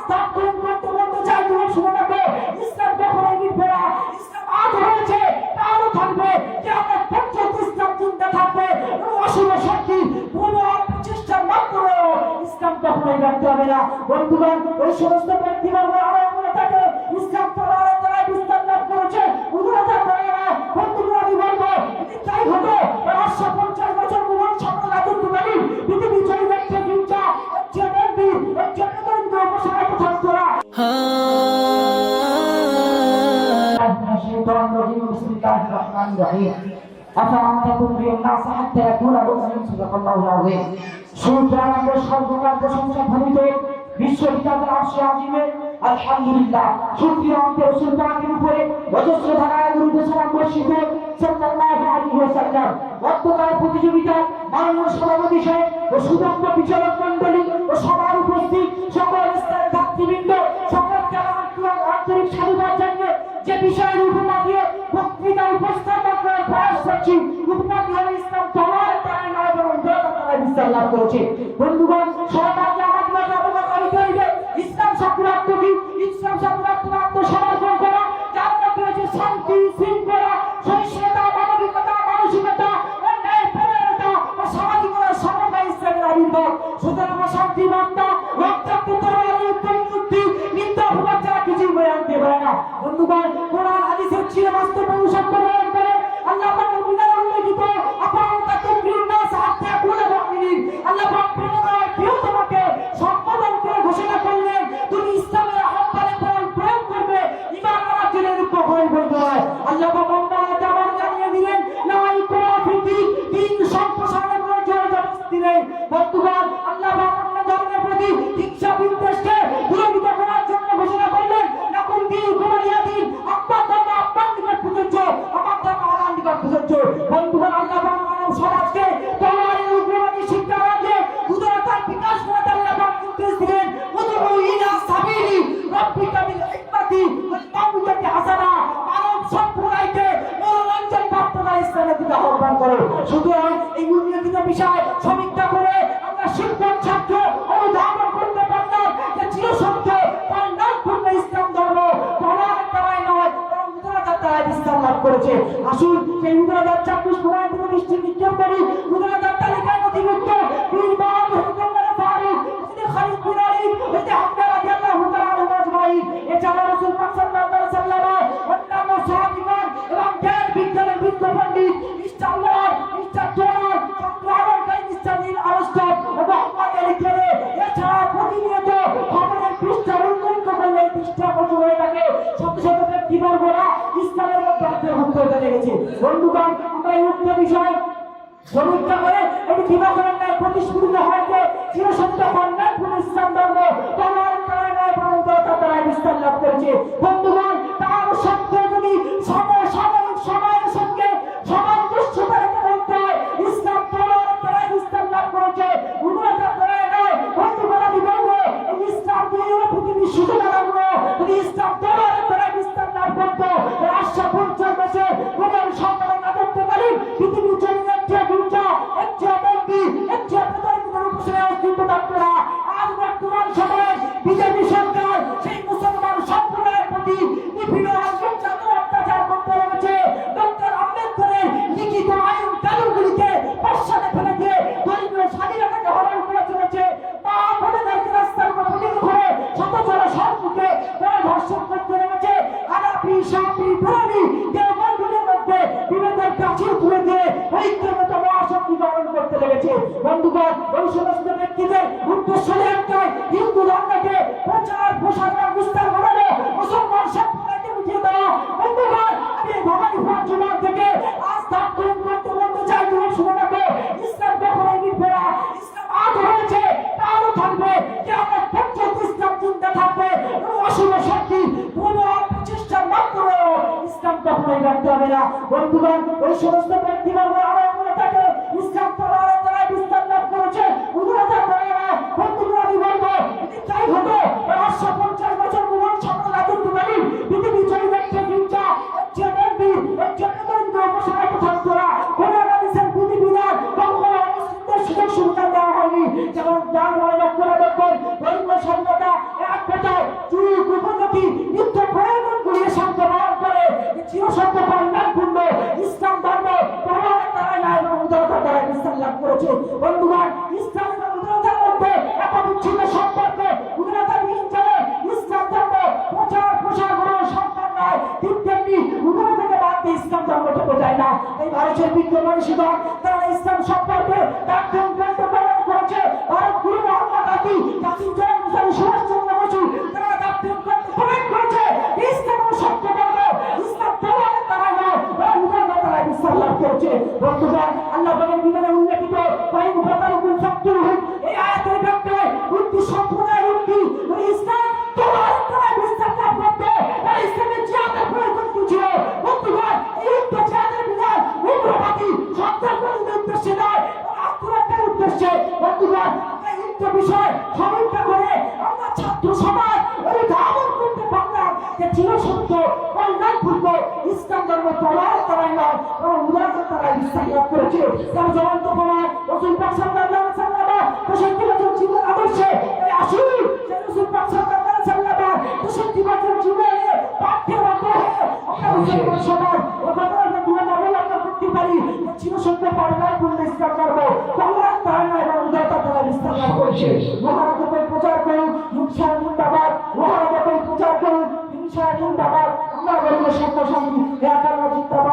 স্থাপন করতে বলতে চাই, তুমি শুনে রাখো, ইসলাম কখনো মিটবে না। ইসলাম আজ হয়েছে, তারও থাকবে, কিয়ামত পর্যন্ত ইসলাম জিন্দা থাকবে। কোনো অশুভ শক্তি, কোনো চেষ্টার মাধ্যমে ইসলাম কখনোই রাখতে হবে না। বন্ধুগণ, ওই সমস্ত ব্যক্তিবর্গ আমার মনে থাকে ইসলাম তারা বিস্তার লাভ করেছে, উদারতা করে না। বন্ধুগণ, আমি বলবো যদি তাই হতো, ৫৫০ বছর মুঘল সম্রাট রাজত্বকারী পৃথিবী জয়ী ব্যক্তি হিংসা একজন ব্যক্তি একজন দরিদ্র উপসাগর থাকতো না। أفأنت تكره الناس حتى يكون مؤمنا صدق الله العظيم সুতরাং আমরা সর্বকাল প্রশংসা ধ্বনিত বিশ্ববিখ্যাত আরশে আজিমে আলহামদুলিল্লাহ শুকরিয়া আনতে রাসূল পাকের উপরে অজস্র ধারায় দরুদ সালাম বর্ষিত সাল্লাল্লাহু আলাইহি ওয়াসাল্লাম। গতকাল প্রতিযোগিতা মাননীয় সভাপতি সাহেব ও সুদক্ষ বিচারক মণ্ডলী ও সবার উপস্থিত সকল স্তরের ছাত্রবৃন্দ সকলকে আন্তরিক সাধুবাদ জানিয়ে যে বিষয়ের উপমা দিয়ে বক্তৃতা উপস্থাপন করার প্রয়াস করছি, উপমাটি হল ইসলাম তোমার তারা নয় বরং তারা বিস্তার লাভ করেছে। বন্ধুগণ, সবাইকে আমাদের মাঝে অবগত করিতে হইবে ইসলাম শব্দের অর্থ কি। ইসলাম শব্দের অর্থ আত্মসমর্পণ করা, যার মধ্যে রয়েছে শান্তি, শৃঙ্খলা, সহিষ্ণুতা, মানবিকতা, মানসিকতা, অন্যায় পরায়ণতা ও সামাজিকতার সমন্বয় ইসলামের আবির্ভাব। সুতরাং শান্তি বার্তা রক্তাক্ত তরবারি উত্তম মুক্তি নিত্য অপবাদ ছাড়া কিছুই বয়ে আনতে পারে না। বন্ধুগণ, কোরআন হাদিসের চিরবাস্তব অনুসরণ করে আল্লাহ পাক উল্লেখিত আপাতত তুকরির নাস হাত্তা ইয়াকুনা মুমিনিন। আল্লাহ পাক প্রিয়তমাকে সম্বোধন করে ঘোষণা করলেন তুমি ইসলামের আহ্বানে প্রয়োগ করবে, ঈমান আনার জন্য উপকরণ করতে হয়। আল্লাহ পাক যেমন জানিয়ে দিলেন লা ইকরাহা ফিদ্দীন, দ্বীন সম্প্রসারণের কোনো জোর জবরদস্তি নেই। বন্ধুগণ, আল্লাহ পাক অন্য ধর্মের প্রতি হিংসা বিদ্বেষকে দূরীভূত করার জন্য ঘোষণা করলেন লাকুম দীনুকুম ওয়ালিয়া দীন, আপনার ধর্ম আপনার নিকট প্রযোজ্য, আমার ধর্ম আমার নিকট প্রযোজ্য। বন্ধুগণ, আল্লাহ পাক মানব সমাজকে তলোয়ারের উগ্রবাদী শিক্ষা রাখে উদারতার বিকাশ ঘটাতে আল্লাহ পাক নির্দেশ দিলেন উদউ ইলা সাবিলি রাব্বিকা বিল হিকমাতি ওয়াল মাউইযাতি হাসানা। মানব সম্প্রদায়কে মনোরঞ্জন প্রাপ্ততা ইসলামের দিকে আহ্বান করো। সুতরাং এই উল্লেখিত বিষয় সমীক্ষা করে আমরা শিক্ষক ছাত্র অনুধাবন করতে পারলাম যে চিরসত্য কল্যাণপূর্ণ ইসলাম ধর্ম তলোয়ারের দ্বারাই নয় বরং উদারতার দ্বারা বিস্তার লাভ করেছে। আসুন সেই উদারতার চাক্ষুষ প্রমাণ থেকে দৃষ্টি নিক্ষেপ করি। উদারতার তালিকায় নথিভুক্ত ইমাম হুকুমের ফারুক খালিদ বিন ওয়ালিদ হামজা রাদিয়াল্লাহু তাআলা আনহু আজমাইন, এছাড়া রাসূল পাক সাল্লাল্লাহু আলাইহি ওয়াসাল্লাম অন্যান্য সাহাবীগণ এবং জ্ঞান বিজ্ঞানের বিজ্ঞ পণ্ডিত মিস্টার লর্ড, মিস্টার ডোনাল্ড, চন্দ্রাবরকারী, মিস্টার নীল আর্মস্ট্রং ও মোহাম্মদ আলী কেরে, এছাড়া প্রতিনিয়ত খবরের পৃষ্ঠা উন্মুক্ত করলে পৃষ্ঠা প্রচুর হয়ে থাকে। শত শত ব্যক্তিবর্গরা ইসলামের মধ্যে অন্তর্ভুক্ত হতে লেগেছে। বন্ধুগণ, আমরা এই উক্ত বিষয় সমীক্ষা করে এটি কিবা করেন নাই প্রতিষ্ঠিত হয়েছে চিরসত্য কল্যাণপূর্ণ ইসলাম ধর্ম তলোয়ারের দ্বারা নয় বরং উদারতার দ্বারা বিস্তার লাভ করেছে। বন্ধুগণ, তার সত্ত্বেও যদি সময়ের সঙ্গে সামঞ্জস্যতা রেখে বলতে হয় ইসলাম তলোয়ারের দ্বারা বিস্তার লাভ করেছে, উদারতার দ্বারা নয়। বন্ধুগণ, আমি বলবো এই ইসলাম পৃথিবীর সূচনা লাগলো যদি ইসলাম তলোয়ারের দ্বারা বিস্তার লাভ করত ৫৫০ বছর মুঘল সম্রাট রাজত্বকারী পৃথিবীর জন্য বর্তমান সময়ে বিজেপি সরকার সেই মুসলমান সম্প্রদায়ের প্রতি বিভিন্ন অত্যাচার করতে লেগেছে। ডক্টর আম্বেদকরের লিখিত আইন কানুনগুলিকে পশ্চাতে ফেলে দিয়ে ধর্মীয় স্বাধীনতাকে হরণ করে চলেছে। মা বোনেদেরকে রাস্তার উপর প্রতিদিন করে শত শত সম্মুখে ধর্ষণ করতে লেগেছে। আনাপি সাপি পুরানি দেওবন্দিদের মধ্যে বিভেদের প্রাচীর তুলে দিয়ে ঐক্যমত মহাশক্তি গঠন করতে লেগেছে। বন্ধুগণ, ওই সমস্ত ব্যক্তিদের উদ্দেশ্য একটাই, হিন্দু ধর্মকে প্রচার প্রসার বিস্তার ঘটানো, মুসলমান সম্প্রদায়কে বুঝিয়ে দেওয়া। বন্ধুগণ, আমি ভবানী ফাঁচুমার থেকে আজ তাৎপর্য করতে বলতে চাই, তুমি শুনে রাখো, ইসলাম কখনো মিটবে না। ইসলাম আজ হয়েছে, তারও থাকবে, কিয়ামত পর্যন্ত ইসলাম জিন্দা থাকবে। কোনো অশুভ শক্তি, কোনো চেষ্টার মাধ্যমে ইসলাম কখনোই রাখতে হবে না। বন্ধুগণ, ওই সমস্ত ব্যক্তিবর্গ আমার মনে থাকে ইসলাম তলোয়ারের দ্বারা বিস্তার লাভ করেছে, উদারতার দ্বারা নয়। বন্ধুগণ, আমি বলবো যদি তাই হতো ৫৫০ বছর মুঘল সম্রাট রাজত্বকারী পৃথিবী জয়ী ব্যক্তি হিংসা একজন ব্যক্তি একজন দরিদ্র উপসাগর থাকতো না। কোরআন হাদিসের বিধিবিধান কখনো অমুসলিমদের সুযোগ সুবিধা দেওয়া হয়নি। যেমন যার মনে লক্ষ্য রাখবেন ধর্মীয় স্বাধীনতা এক কথায় বাংলাদেশের বিদ্যমান শিক্ষক তারা ইসলাম সম্পর্কে তার গ্রন্থ প্রদান করেছে। ভারত গুরু মহাত্মা গান্ধী, কাসিম জয়নুসারী, সুভাষচন্দ্র বসু তারা তার গ্রন্থ প্রদান করেছে। ইসলাম সত্য বলবে, ইসলাম প্রমাণের দ্বারা নয়, উদাহরণ দ্বারা ইসলাম লাভ করেছে। বন্ধুগণ, আল্লাহ বলেন বিধানে উল্লেখিত ফাইন ফাতারুকুম ফাকতুলহুম, এই আয়াতের ব্যাখ্যায় উক্তি সম্প্রদায়ের উক্তি ইসলাম প্রমাণের দ্বারা ইসলাম লাভ করতে আর ইসলামের জিহাদের প্রয়োজন কি ছিল? বন্ধুগণ, এই উক্তি জিহাদের বিধান উগ্রবাদী সন্ত্রাসবাদীদের উদ্দেশ্যে নয়, আত্মরক্ষার উদ্দেশ্যে। বন্ধুগণ, আমরা এই উক্ত বিষয় সমীক্ষা করে আমরা ছাত্র সমাজ অনুধাবন করতে পারলাম যে চিরসত্য কল্যাণপূর্ণ ইসলাম ধর্ম প্রমাণের দ্বারাই নয়, বরং উদাহরণ দ্বারা ইসলাম লাভ করেছে। তার জ্বলন্ত প্রমাণ রাসূল পাক সাল্লাল্লাহু আলাইহি ওয়াসাল্লাম 65 বছর জীবন আদর্শে এই আসুন যে রাসূল পাক সাল্লাল্লাহু আলাইহি ওয়াসাল্লাম 65 বছর জীবনে পাঠ্যের অন্তরে আমরা মুসলমান সমাজ ও কথাটা তুলে অবলম্বন করতে পারি যে চিরসত্য কল্যাণপূর্ণ ইসলাম ধর্ম কল্যাণ দ্বারা নয়, বরং উদাহরণ দ্বারা ইসলাম লাভ করেছে। মহারাজকে প্রচার করুন, হিংসা জিন্দাবাদ। মহারাজকে প্রচার করুন, হিংসা জিন্দাবাদ। আমরা বলবো সত্য সঙ্গী এক আল্লাহ জিন্দাবাদ।